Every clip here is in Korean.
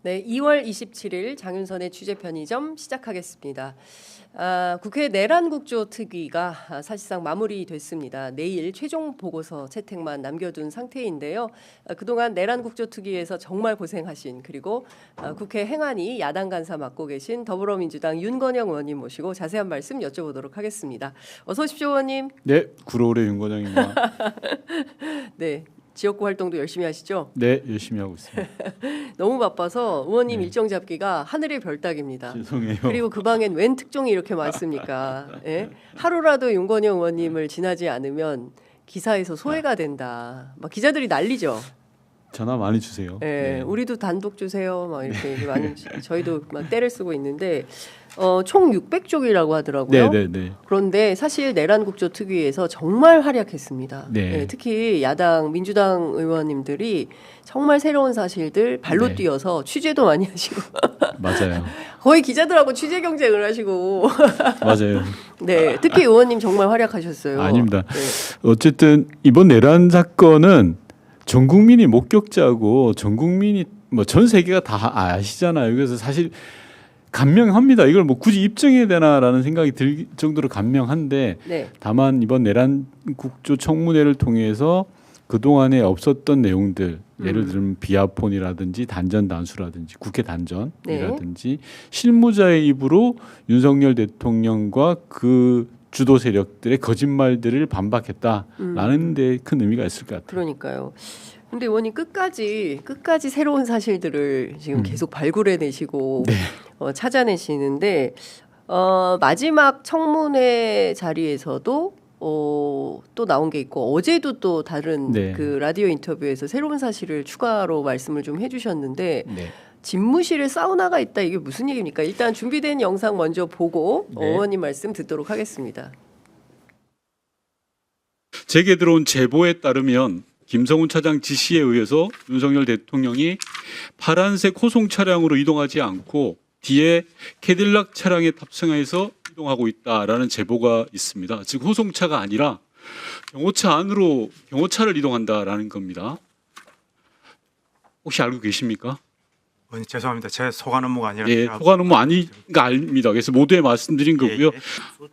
네, 2월 27일 장윤선의 취재 편의점 시작하겠습니다. 국회 내란 국조 특위가 사실상 마무리됐습니다. 내일 최종 보고서 채택만 남겨둔 상태인데요. 그동안 내란 국조 특위에서 정말 고생하신 그리고 국회 행안위 야당 간사 맡고 계신 더불어민주당 윤건영 의원님 모시고 자세한 말씀 여쭤보도록 하겠습니다. 어서 오십시오, 의원님. 네, 구로울의 윤건영입니다. 네. 지역구 활동도 열심히 하시죠? 네, 열심히 하고 있습니다. 너무 바빠서 의원님 일정 잡기가 하늘의 별따기입니다. 죄송해요. 그리고 그 방엔 웬 특종이 이렇게 많습니까? 예? 하루라도 윤건영 의원님을 지나지 않으면 기사에서 소외가 된다. 막 기자들이 난리죠. 전화 많이 주세요. 예, 네. 우리도 단독 주세요. 막 이렇게 많이 저희도 막 때를 쓰고 있는데 총 600쪽이라고 하더라고요. 네, 네, 네. 그런데 사실 내란 국조 특위에서 정말 활약했습니다. 네. 예, 특히 야당 민주당 의원님들이 정말 새로운 사실들 발로 네. 뛰어서 취재도 많이 하시고 맞아요. 거의 기자들하고 취재 경쟁을 하시고 맞아요. 네, 특히 의원님 정말 활약하셨어요. 아닙니다. 네. 어쨌든 이번 내란 사건은 전 국민이 목격자고 전 국민이 뭐 전 세계가 다 아시잖아요. 그래서 사실 감명합니다. 이걸 뭐 굳이 입증해야 되나라는 생각이 들 정도로 감명한데 네. 다만 이번 내란 국조 청문회를 통해서 그동안에 없었던 내용들 예를 들면 비아폰이라든지 단전 단수라든지 국회 단전이라든지 실무자의 입으로 윤석열 대통령과 그 주도 세력들의 거짓말들을 반박했다라는 데 큰 의미가 있을 것 같아요. 그러니까요. 근데 의원님 끝까지 새로운 사실들을 지금 계속 발굴해내시고 찾아내시는데 마지막 청문회 자리에서도 또 나온 게 있고 어제도 또 다른 그 라디오 인터뷰에서 새로운 사실을 추가로 말씀을 좀 해주셨는데 집무실에 사우나가 있다 이게 무슨 얘기입니까? 일단 준비된 영상 먼저 보고 의원님 말씀 듣도록 하겠습니다. 제게 들어온 제보에 따르면 김성훈 차장 지시에 의해서 윤석열 대통령이 파란색 호송 차량으로 이동하지 않고 뒤에 캐딜락 차량에 탑승해서 이동하고 있다라는 제보가 있습니다. 즉 호송차가 아니라 경호차 안으로 경호차를 이동한다라는 겁니다. 혹시 알고 계십니까? 죄송합니다. 제 소관 업무가 아니라 예, 소관 업무 아니가 아닙니다. 그래서 모두에 말씀드린 거고요.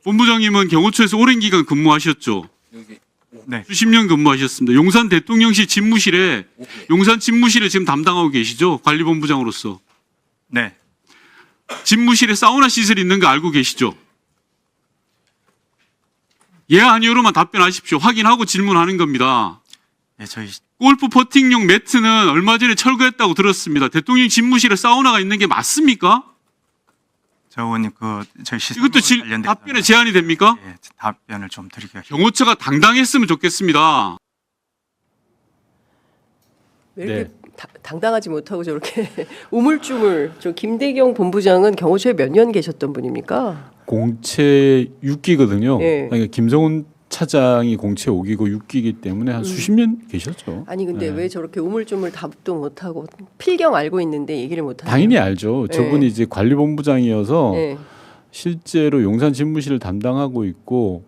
본부장님은 경호처에서 오랜 기간 근무하셨죠? 네. 수십 년 근무하셨습니다. 용산 대통령실 집무실에 용산 집무실에 지금 담당하고 계시죠? 관리본부장으로서. 네. 집무실에 사우나 시설이 있는 거 알고 계시죠? 예 아니요로만 답변하십시오. 확인하고 질문하는 겁니다. 예, 저희 골프 퍼팅용 매트는 얼마 전에 철거했다고 들었습니다. 대통령 집무실에 사우나가 있는 게 맞습니까? 저 의원님 저희 시설 이것도 답변에 제한이 됩니까? 예, 답변을 좀 드리겠습니다. 경호처가 당당했으면 좋겠습니다. 왜 이렇게 당당하지 못하고 저렇게 우물쭈물. 저 김대경 본부장은 경호처에 몇 년 계셨던 분입니까? 공채 6기거든요. 네. 그러니까 김성훈 차장이 공채 5기고 6기이기 때문에 한 수십 년 계셨죠. 아니 근데 왜 저렇게 우물쭈물 답도 못하고 필경 알고 있는데 얘기를 못하냐? 당연히 알죠. 저분이 이제 관리본부장이어서 실제로 용산 집무실을 담당하고 있고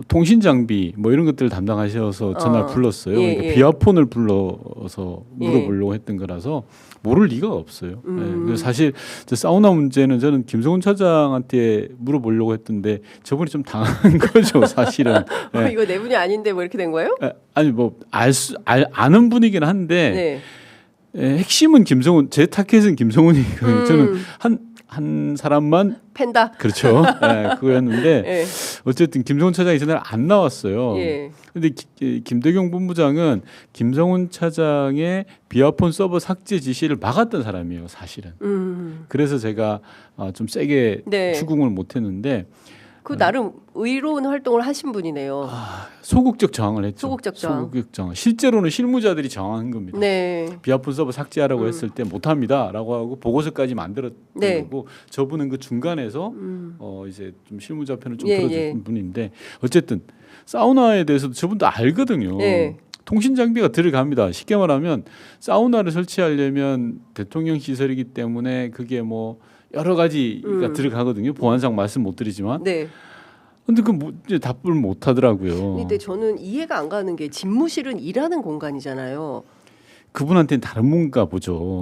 통신 장비 뭐 이런 것들을 담당하셔서 전화를 불렀어요. 그러니까 비아폰을 불러서 물어보려고 했던 거라서 모를 리가 없어요. 그래서 사실 사우나 문제는 저는 김성훈 차장한테 물어보려고 했던데 저분이 좀 당한 거죠, 사실은. 이거 내 분이 아닌데 뭐 이렇게 된 거예요? 아니 뭐 아는 분이긴 한데 핵심은 김성훈, 제 타켓은 김성훈이거든요. 저는 한 사람만 팬다. 그렇죠. 그거였는데 어쨌든 김성훈 차장이 전날 안 나왔어요. 근데 김대경 본부장은 김성훈 차장의 비아폰 서버 삭제 지시를 막았던 사람이에요, 사실은. 그래서 제가 좀 세게 추궁을 못했는데 그 나름 의로운 활동을 하신 분이네요. 소극적 저항을 했죠. 소극적 저항. 소극적 저항. 실제로는 실무자들이 저항한 겁니다. 비아폰 서버 삭제하라고 했을 때 못합니다라고 하고 보고서까지 만들었던 거고 저분은 그 중간에서 이제 좀 실무자 편을 좀 들어준 분인데 어쨌든 사우나에 대해서도 저분도 알거든요. 통신 장비가 들어갑니다. 쉽게 말하면 사우나를 설치하려면 대통령 시설이기 때문에 그게 뭐 여러 가지가 들어가거든요. 보안상 말씀 못 드리지만. 근데 이제 답을 못 하더라고요. 근데 저는 이해가 안 가는 게 집무실은 일하는 공간이잖아요. 그분한테는 다른 건가 보죠.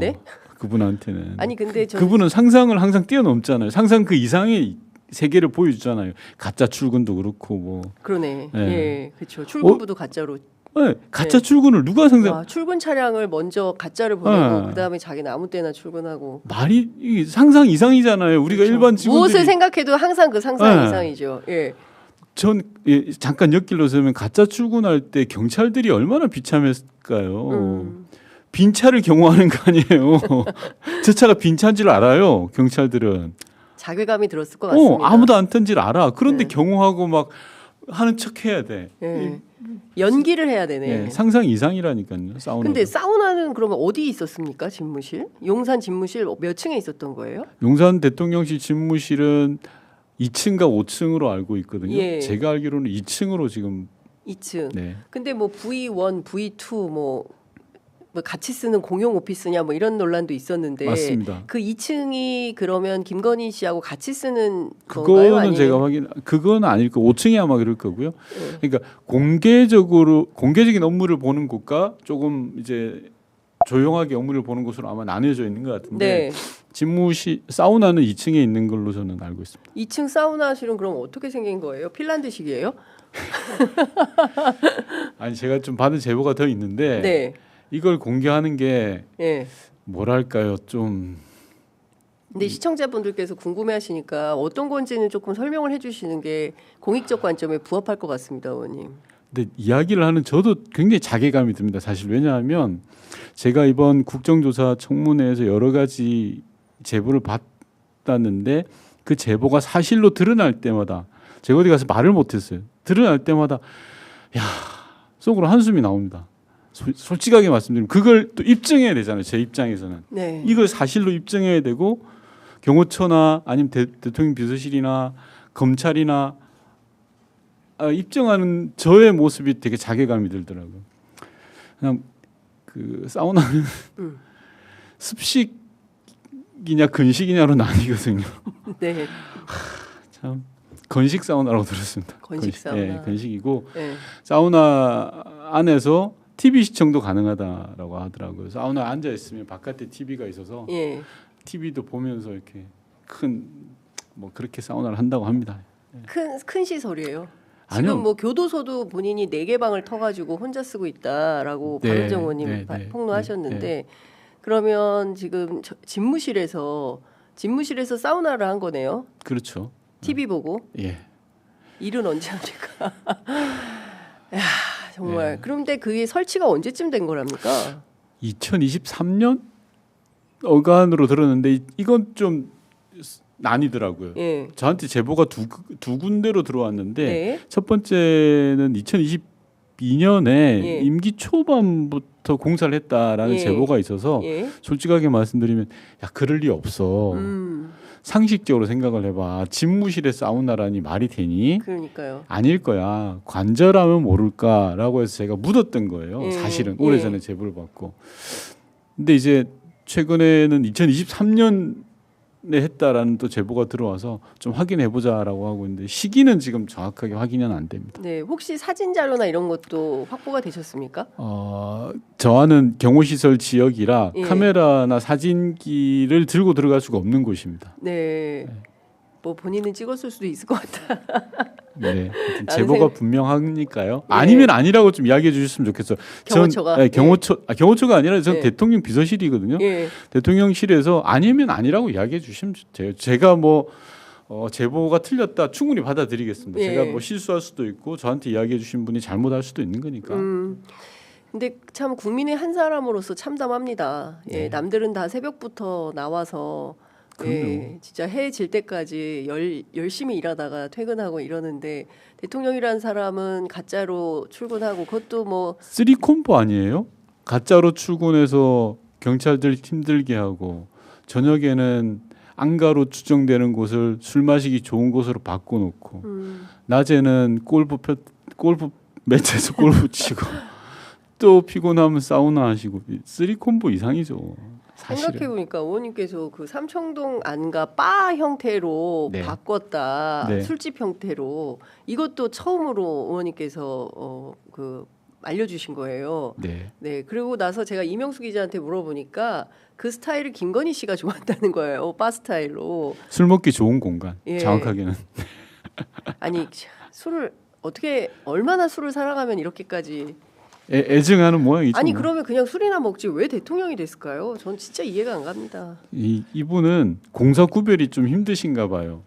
그분한테는. 아니 근데 그분은 상상을 항상 뛰어넘잖아요. 상상 그 이상의 세계를 보여주잖아요. 가짜 출근도 그렇고 뭐. 그러네. 네. 예, 그렇죠. 출근부도 가짜로. 네, 가짜 출근을 누가 상상? 와, 출근 차량을 먼저 가짜를 보내고 네. 그다음에 자기는 아무 때나 출근하고. 말이 이게 상상 이상이잖아요. 우리가 그렇죠. 일반 직원들이 무엇을 생각해도 항상 그 상상 네. 이상이죠. 예. 전 잠깐 엿길로 서면 가짜 출근할 때 경찰들이 얼마나 비참했을까요? 빈 차를 경호하는 거 아니에요. 저 차가 빈 차인 줄 알아요. 경찰들은. 자괴감이 들었을 것 같습니다. 아무도 안 턴 줄 알아. 그런데 네. 경호하고 막 하는 척 해야 돼. 예. 연기를 해야 되네. 상상 이상이라니까요. 사우나. 근데 사우나는 그러면 어디 있었습니까? 집무실? 용산 집무실 몇 층에 있었던 거예요? 용산 대통령실 집무실은 2층과 5층으로 알고 있거든요. 예. 제가 알기로는 2층으로 지금 2층. 네. 근데 뭐 V1, V2 뭐 같이 쓰는 공용 오피스냐 뭐 이런 논란도 있었는데 맞습니다. 그 2층이 그러면 김건희 씨하고 같이 쓰는 건가요? 그거는 아니면? 제가 그건 아닐 거. 5층이 아마 그럴 거고요. 그러니까 공개적인 업무를 보는 곳과 조금 이제 조용하게 업무를 보는 곳으로 아마 나뉘어져 있는 것 같은데 네. 집무실 사우나는 2층에 있는 걸로 저는 알고 있습니다. 2층 사우나실은 그럼 어떻게 생긴 거예요? 핀란드식이에요? 아니 제가 좀 받은 제보가 더 있는데 네. 이걸 공개하는 게 예. 뭐랄까요 좀. 근데 시청자분들께서 궁금해하시니까 어떤 건지는 조금 설명을 해주시는 게 공익적 관점에 부합할 것 같습니다, 의원님. 근데 이야기를 하는 저도 굉장히 자괴감이 듭니다. 사실 왜냐하면 제가 이번 국정조사 청문회에서 여러 가지 제보를 받았는데 그 제보가 사실로 드러날 때마다 제가 어디 가서 말을 못했어요. 드러날 때마다 야 속으로 한숨이 나옵니다. 솔직하게 말씀드리면 그걸 또 입증해야 되잖아요. 제 입장에서는 네. 이걸 사실로 입증해야 되고 경호처나 아니면 대통령 비서실이나 검찰이나 입증하는 저의 모습이 되게 자괴감이 들더라고요. 그냥 그 사우나는 습식이냐 건식이냐로 나뉘거든요. 네. 참 건식 사우나라고 들었습니다. 건식 사우나. 네, 건식이고 네. 사우나 안에서 TV 시청도 가능하다라고 하더라고요. 사우나에 앉아 있으면 바깥에 TV가 있어서 예. TV도 보면서 이렇게 뭐 그렇게 사우나를 한다고 합니다. 큰 시설이에요. 아니요. 지금 뭐 교도소도 본인이 4개 방을 터가지고 혼자 쓰고 있다라고 네, 박은정 의원님 네, 폭로하셨는데 네. 그러면 지금 집무실에서 사우나를 한 거네요. 그렇죠. TV 보고 예. 일은 언제 합니까? 야 정말. 네. 그런데 그게 설치가 언제쯤 된 거랍니까? 2023년 어간으로 들었는데 이건 좀 나뉘더라고요. 예. 저한테 제보가 두 군데로 들어왔는데 네. 첫 번째는 2022년에 예. 임기 초반부터 공사를 했다라는 예. 제보가 있어서 예. 솔직하게 말씀드리면 야 그럴 리 없어. 상식적으로 생각을 해봐. 집무실에 사우나라니 말이 되니? 그러니까요. 아닐 거야. 관절하면 모를까라고 해서 제가 묻었던 거예요. 예. 사실은 예. 오래전에 제보를 받고. 근데 이제 최근에는 2023년에 했다라는 또 제보가 들어와서 좀 확인해 보자라고 하고 있는데 시기는 지금 정확하게 확인은 안 됩니다. 네, 혹시 사진 자료나 이런 것도 확보가 되셨습니까? 저와는 경호시설 지역이라 예. 카메라나 사진기를 들고 들어갈 수가 없는 곳입니다. 네. 뭐 본인은 찍었을 수도 있을 것 같아. 네, 하여튼 나는 제보가 생각- 분명하니까요. 예. 아니면 아니라고 좀 이야기해 주셨으면 좋겠어요. 경호처가? 네, 경호처가 아니라 전 예. 대통령 비서실이거든요. 예. 대통령실에서 아니면 아니라고 이야기해 주시면 돼요. 제가 뭐 제보가 틀렸다 충분히 받아들이겠습니다. 예. 제가 뭐 실수할 수도 있고 저한테 이야기해 주신 분이 잘못할 수도 있는 거니까. 근데 참 국민의 한 사람으로서 참담합니다. 예, 네. 남들은 다 새벽부터 나와서 예, 진짜 해 질 때까지 열심히 일하다가 퇴근하고 이러는데 대통령이라는 사람은 가짜로 출근하고 그것도 뭐 쓰리 콤보 아니에요? 가짜로 출근해서 경찰들 힘들게 하고 저녁에는 안가로 추정되는 곳을 술 마시기 좋은 곳으로 바꿔놓고 낮에는 골프 매트에서 골프 치고 또 피곤하면 사우나 하시고 쓰리 콤보 이상이죠. 사실은. 생각해보니까 의원님께서 그 삼청동 안가 바 형태로 네. 바꿨다 네. 술집 형태로 이것도 처음으로 의원님께서 그 알려주신 거예요. 네. 네. 그리고 나서 제가 이명수 기자한테 물어보니까 그 스타일을 김건희 씨가 좋아한다는 거예요. 바 스타일로. 술 먹기 좋은 공간. 예. 정확하게는. 아니 술을 어떻게 얼마나 술을 사랑하면 이렇게까지 애증하는 모양이죠. 아니 뭐. 그러면 그냥 술이나 먹지 왜 대통령이 됐을까요? 전 진짜 이해가 안 갑니다. 이분은 공사 구별이 좀 힘드신가 봐요.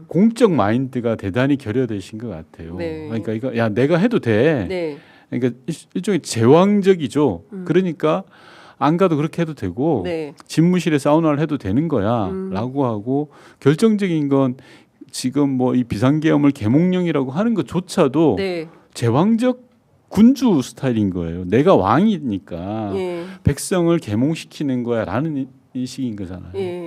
공적 마인드가 대단히 결여되신 것 같아요. 네. 그러니까 이거 야 내가 해도 돼. 네. 그러니까 일종의 제왕적이죠. 그러니까 안 가도 그렇게 해도 되고 네. 집무실에 사우나를 해도 되는 거야라고 하고 결정적인 건 지금 뭐 이 비상계엄을 계몽령이라고 하는 것조차도 네. 제왕적 군주 스타일인 거예요. 내가 왕이니까 예. 백성을 계몽시키는 거야라는 인식인 거잖아요. 예.